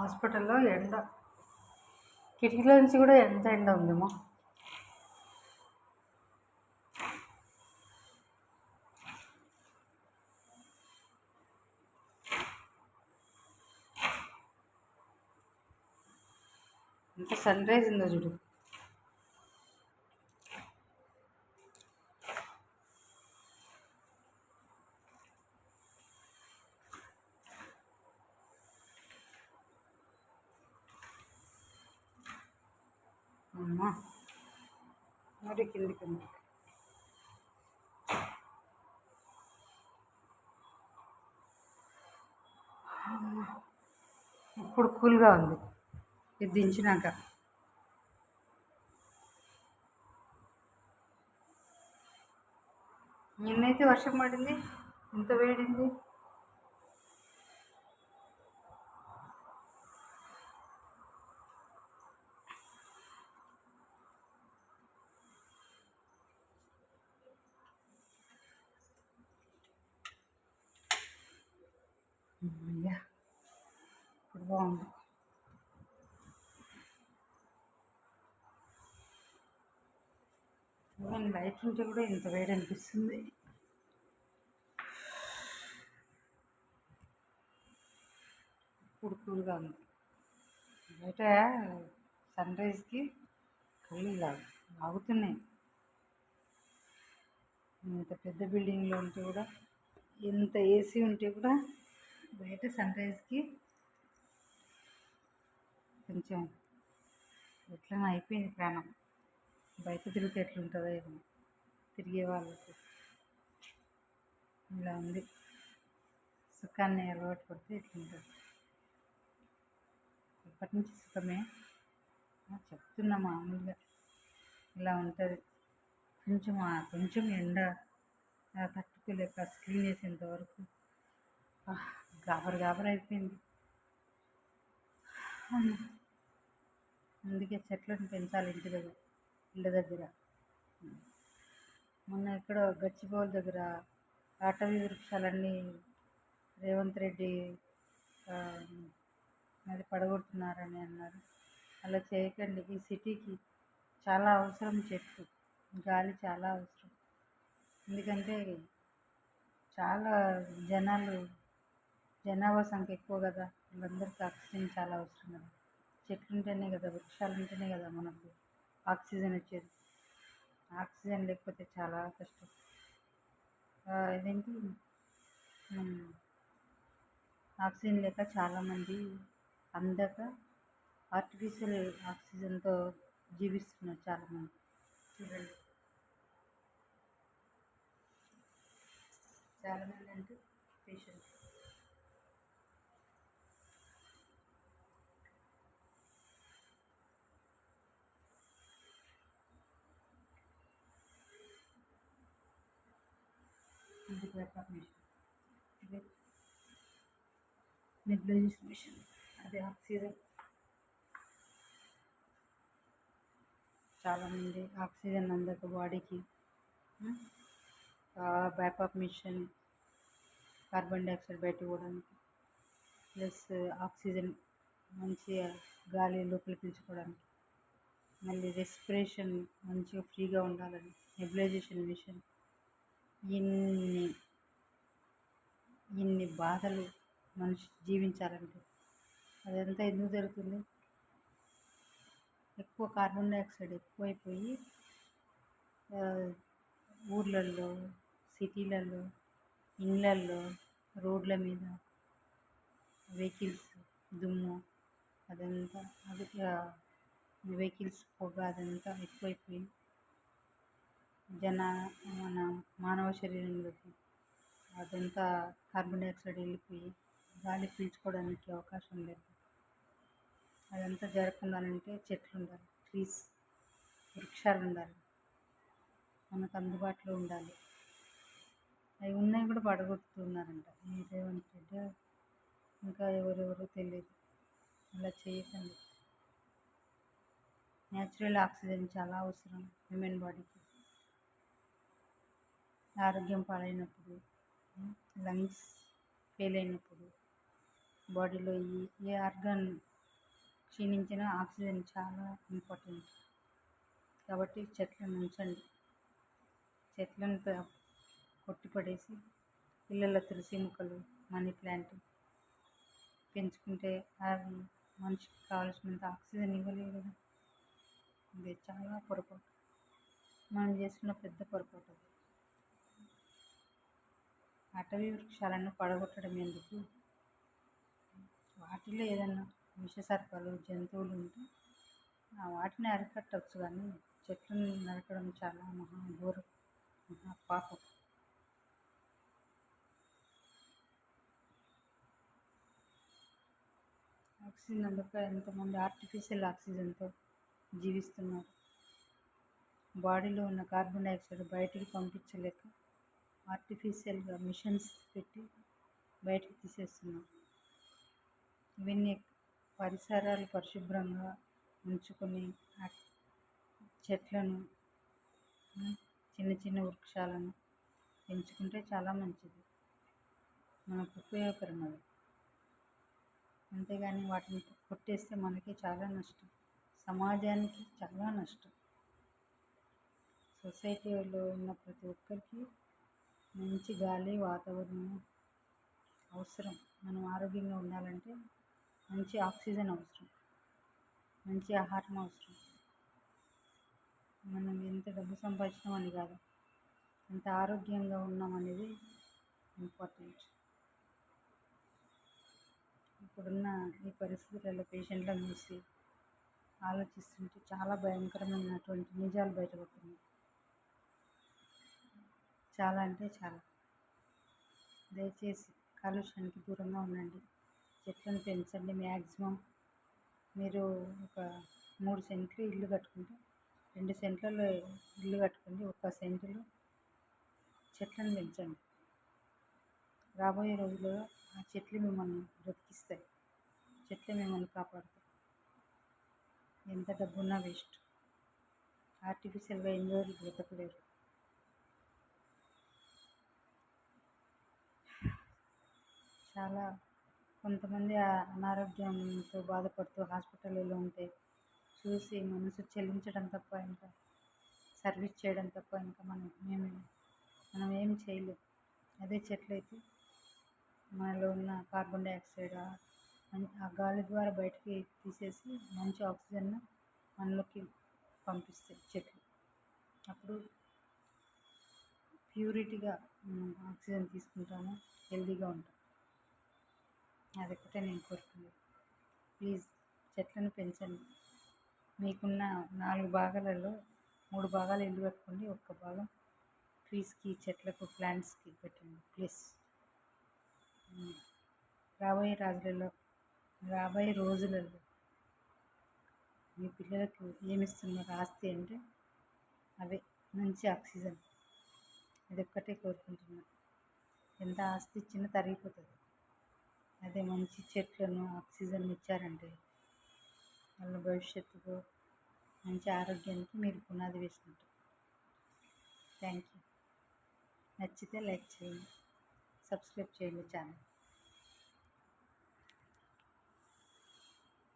హాస్పిటల్లో ఎండ, కిటికీలో నుంచి కూడా ఎంత ఎండ ఉందేమో. ఎంత సన్ రైజ్ ఉందో చూడు. అమ్మా మరి కిందికి ఉంది. ఇప్పుడు కూల్గా ఉంది ఇది దించినాక. నిన్నైతే వర్షం పడింది, ఇంత వేడింది. అయ్యా ఇప్పుడు బాగుంది. లైట్ ఉంటే కూడా ఇంత వేడి అనిపిస్తుంది. ఇప్పుడు కూల్గా ఉంది. బయట సన్ రైజ్కి కళ్ళు ఇలా లాగుతున్నాయి. ఇంత పెద్ద బిల్డింగ్లో ఉంటే కూడా, ఎంత ఏసీ ఉంటే కూడా బయట సన్ రైజ్కి కొంచెం ఎట్లా అయిపోయింది ప్రాణం. బయట తిరిగితే ఎట్లుంటుందో ఏమో తిరిగే వాళ్ళకి. ఇలా ఉంది. సుఖాన్ని అలవాటు పడితే ఎట్లుంటుంది. ఇప్పటి నుంచి సుఖమే చెప్తున్నా, మామూలుగా ఇలా ఉంటుంది. కొంచెం ఎండ తట్టుకోలేక స్క్రీన్ చేసేంత వరకు గాబర్ అయిపోయింది. అందుకే చెట్లను పెంచాలి ఇళ్ళ దగ్గర. మొన్న ఇక్కడ గచ్చిబౌలి దగ్గర అటవీ వృక్షాలన్నీ రేవంత్ రెడ్డి అది పడగొడుతున్నారని అన్నారు. అలా చేయకండి. ఈ సిటీకి చాలా అవసరం చెట్లు, గాలి చాలా అవసరం. ఎందుకంటే చాలా జనాభా సంఖ్య ఎక్కువ కదా, వాళ్ళందరికీ ఆక్సిజన్ చాలా అవసరం కదా. చెట్లు ఉంటేనే కదా, వృక్షాలు ఉంటేనే కదా మనకు ఆక్సిజన్ వచ్చేది. ఆక్సిజన్ లేకపోతే చాలా కష్టం. ఇదేంటి ఆక్సిజన్ లేక చాలామంది అందక ఆర్టిఫిషియల్ ఆక్సిజన్తో జీవిస్తున్నారు చాలామంది. చూడండి, చాలామంది అంటే పేషెంట్స్. నెబులైజేషన్ మిషన్, అది ఆక్సిజన్. చాలామంది ఆక్సిజన్ అందక బాడీకి బ్యాకప్ మిషన్, కార్బన్ డైఆక్సైడ్ బయటకు పోవడానికి, ప్లస్ ఆక్సిజన్ మంచిగా గాలి లోపల పీల్చుకోవడానికి, మళ్ళీ రెస్పిరేషన్ మంచిగా ఫ్రీగా ఉండాలని నెబులైజేషన్ మిషన్. ఇన్ని బాధలు మనిషి జీవించాలంటే అదంతా ఎందుకు జరుగుతుంది? ఎక్కువ కార్బన్ డైఆక్సైడ్ ఎక్కువైపోయి ఊర్లల్లో, సిటీలలో, ఇళ్ళల్లో, రోడ్ల మీద వెహికల్స్ దుమ్ము అదంతా, అది వెహికల్స్ పొగ అదంతా ఎక్కువైపోయి మన మానవ శరీరంలోకి అదంతా కార్బన్ డైఆక్సైడ్ వెళ్ళిపోయి గాలి పీల్చుకోవడానికి అవకాశం లేదు. అదంతా జరగకుండానంటే చెట్లు ఉండాలి, వృక్షాలు ఉండాలి, మనకు అందుబాటులో ఉండాలి. అవి ఉన్నాయి కూడా పడగొట్టుతున్నారంట ఈ రేవంత్ రెడ్డి, ఇంకా ఎవరెవరో తెలియదు. అలా చేయకండి. న్యాచురల్ ఆక్సిజన్ చాలా అవసరం హ్యూమన్ బాడీకి. ఆరోగ్యం పాడైనప్పుడు, లంగ్స్ ఫెయిల్ అయినప్పుడు, బాడీలో ఏ ఆర్గాన్ క్షీణించిన ఆక్సిజన్ చాలా ఇంపార్టెంట్. కాబట్టి చెట్లను ఉంచండి. చెట్లను కొట్టిపడేసి ఇళ్ళల్లో తులసి మొక్కలు, మనీ ప్లాంట్ పెంచుకుంటే అవి మనిషికి కావాల్సినంత ఆక్సిజన్ ఇవ్వలేవు కదా. ఇది చాలా పొరపాటు, మనం చేస్తున్న పెద్ద పొరపాటు అది. అటవీ వృక్షాలను పడగొట్టడం ఎందుకు? వాటిలో ఏదన్నా విషసర్పాలు, జంతువులు ఉంటే వాటిని అరికట్టవచ్చు, కానీ చెట్లను నరకడం చాలా మహాఘోరం, మహాపాపం. ఆక్సిజన్ అందక ఎంతమంది ఆర్టిఫిషియల్ ఆక్సిజన్తో జీవిస్తున్నారు. బాడీలో ఉన్న కార్బన్ డైఆక్సైడ్ బయటికి పంపించలేక ఆర్టిఫిషియల్గా మిషన్స్ పెట్టి బయటికి తీసేస్తున్నాం. ఇవన్నీ పరిసరాలు పరిశుభ్రంగా ఉంచుకొని చెట్లను, చిన్న చిన్న వృక్షాలను పెంచుకుంటే చాలా మంచిది, మనకు ఉపయోగకరం అది. అంతేగాని వాటిని కొట్టేస్తే మనకి చాలా నష్టం, సమాజానికి చాలా నష్టం. సొసైటీలో ఉన్న ప్రతి ఒక్కరికి మంచి గాలి, వాతావరణం అవసరం. మనం ఆరోగ్యంగా ఉండాలంటే మంచి ఆక్సిజన్ అవసరం, మంచి ఆహారం అవసరం. మనం ఎంత డబ్బు సంపాదించినామని కాదు, ఎంత ఆరోగ్యంగా ఉన్నామనేది ఇంపార్టెంట్. ఇప్పుడున్న ఈ పరిస్థితులలో పేషెంట్లను చూసి ఆలోచిస్తుంటే చాలా భయంకరమైనటువంటి నిజాలు బయటపడుతున్నాయి. చాలా అంటే చాలా. దయచేసి కాలుష్యానికి దూరంగా ఉండండి, చెట్లను పెంచండి. మ్యాక్సిమం మీరు ఒక 3 సెంట్లు ఇల్లు కట్టుకుంటే 2 సెంట్లలో ఇల్లు కట్టుకోండి, 1 సెంటులో చెట్లను పెంచండి. రాబోయే రోజుల్లో ఆ చెట్లు మిమ్మల్ని బ్రతికిస్తాయి, చెట్లు మిమ్మల్ని కాపాడుతాయి. ఎంత డబ్బున్నా వేస్ట్, ఆర్టిఫిషియల్గా ఎన్ని రోజులు బ్రతకలేరు. చాలా కొంతమంది అనారోగ్యంతో బాధపడుతూ హాస్పిటల్లో ఉంటే చూసి మనసు చెల్లించడం తప్ప, ఇంకా సర్వీస్ చేయడం తప్ప ఇంకా మనం ఏం చేయలేం. అదే చెట్లు అయితే మనలో ఉన్న కార్బన్ డైఆక్సైడ్ ఆ గాలి ద్వారా బయటికి తీసేసి మంచి ఆక్సిజన్ మనలోకి పంపిస్తాయి చెట్లు. అప్పుడు ప్యూరిటీగా ఆక్సిజన్ తీసుకుంటాము, హెల్తీగా ఉంటాం. అదొక్కటే నేను కోరుకున్నాను. ప్లీజ్ చెట్లను పెంచండి. మీకున్న 4 భాగాలలో 3 భాగాలు ఇల్లు కట్టుకోండి, 1 భాగం ట్రీస్కి, చెట్లకు, ప్లాంట్స్కి పెట్టండి ప్లీజ్. రాబోయే రోజులలో మీ పిల్లలకు ఏమిస్తున్నారు ఆస్తి అంటే అవే, మంచి ఆక్సిజన్. అదొక్కటే కోరుకుంటున్నాను. ఎంత ఆస్తి ఇచ్చినా తరిగిపోతుంది. అదే మంచి చెట్లను, ఆక్సిజన్ ఇచ్చారంటే వాళ్ళ భవిష్యత్తుకు, మంచి ఆరోగ్యానికి మీరు పునాది వేసినట్టు. Thank you. నచ్చితే లైక్ చేయండి, సబ్స్క్రైబ్ చేయండి ఛానల్.